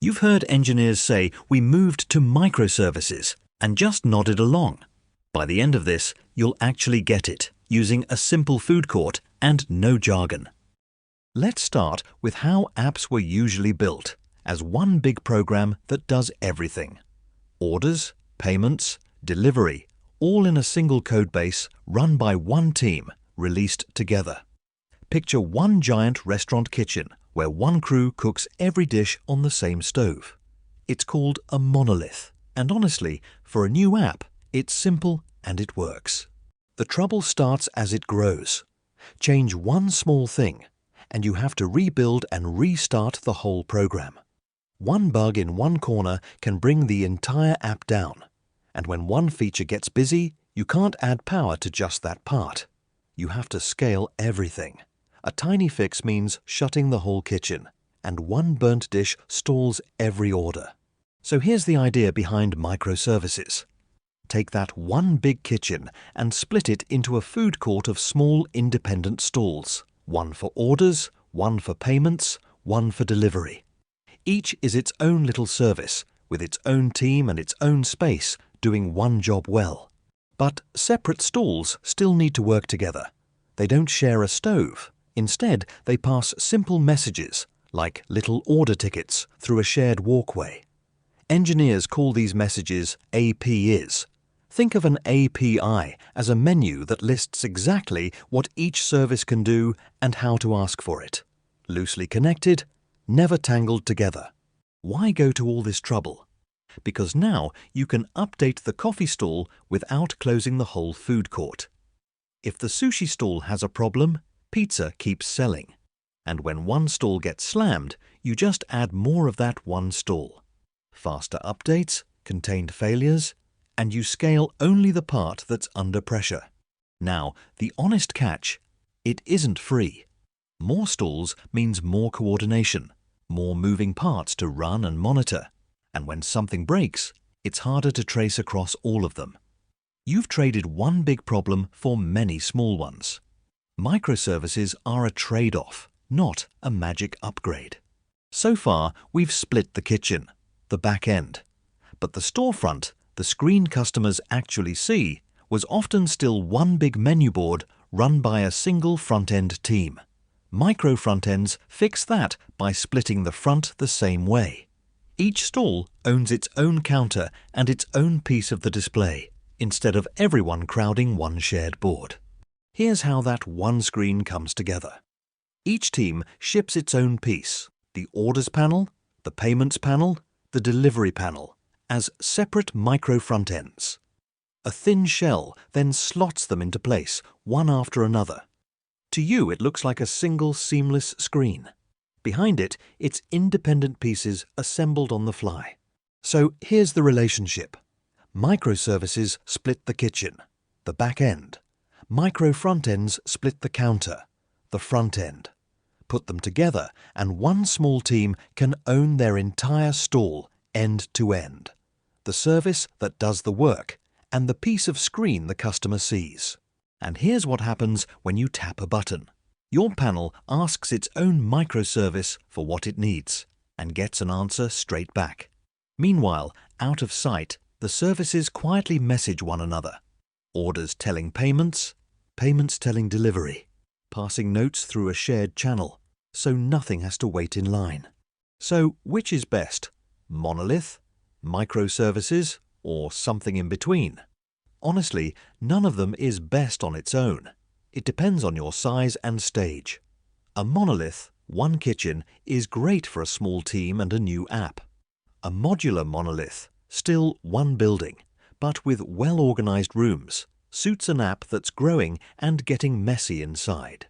You've heard engineers say we moved to microservices and just nodded along. By the end of this, you'll actually get it, using a simple food court and no jargon. Let's start with how apps were usually built, as one big program that does everything. Orders, payments, delivery, all in a single codebase run by one team, released together. Picture one giant restaurant kitchen where one crew cooks every dish on the same stove. It's called a monolith, and honestly, for a new app, it's simple and it works. The trouble starts as it grows. Change one small thing, and you have to rebuild and restart the whole program. One bug in one corner can bring the entire app down, and when one feature gets busy, you can't add power to just that part. You have to scale everything. A tiny fix means shutting the whole kitchen, and one burnt dish stalls every order. So here's the idea behind microservices. Take that one big kitchen and split it into a food court of small independent stalls. One for orders, one for payments, one for delivery. Each is its own little service, with its own team and its own space, doing one job well. But separate stalls still need to work together. They don't share a stove. Instead, they pass simple messages, like little order tickets, through a shared walkway. Engineers call these messages APIs. Think of an API as a menu that lists exactly what each service can do and how to ask for it. Loosely connected, never tangled together. Why go to all this trouble? Because now you can update the coffee stall without closing the whole food court. If the sushi stall has a problem, pizza keeps selling. And when one stall gets slammed, you just add more of that one stall. Faster updates, contained failures, and you scale only the part that's under pressure. Now, the honest catch, it isn't free. More stalls means more coordination, more moving parts to run and monitor. And when something breaks, it's harder to trace across all of them. You've traded one big problem for many small ones. Microservices are a trade-off, not a magic upgrade. So far, we've split the kitchen, the back end. But the storefront, the screen customers actually see, was often still one big menu board run by a single front-end team. Micro-Frontends fix that by splitting the front the same way. Each stall owns its own counter and its own piece of the display, instead of everyone crowding one shared board. Here's how that one screen comes together. Each team ships its own piece, the orders panel, the payments panel, the delivery panel, as separate micro-frontends. A thin shell then slots them into place, one after another. To you, it looks like a single seamless screen. Behind it, it's independent pieces assembled on the fly. So here's the relationship. Microservices split the kitchen, the back end. Micro-frontends split the counter, the front end. Put them together, and one small team can own their entire stall end to end. The service that does the work, and the piece of screen the customer sees. And here's what happens when you tap a button. Your panel asks its own microservice for what it needs, and gets an answer straight back. Meanwhile, out of sight, the services quietly message one another. Orders telling payments, payments telling delivery, passing notes through a shared channel, so nothing has to wait in line. So which is best? Monolith, microservices, or something in between? Honestly, none of them is best on its own. It depends on your size and stage. A monolith, one kitchen, is great for a small team and a new app. A modular monolith, still one building, but with well-organized rooms, suits an app that's growing and getting messy inside.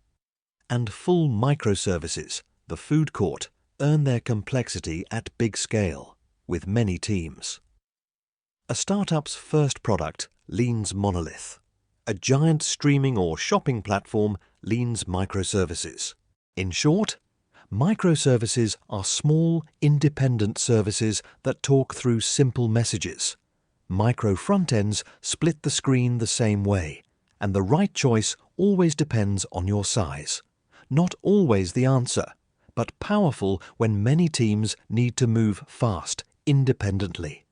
And full microservices, the food court, earn their complexity at big scale, with many teams. A startup's first product leans monolith. A giant streaming or shopping platform leans microservices. In short, microservices are small, independent services that talk through simple messages. Micro-frontends split the screen the same way, and the right choice always depends on your size. Not always the answer, but powerful when many teams need to move fast, independently.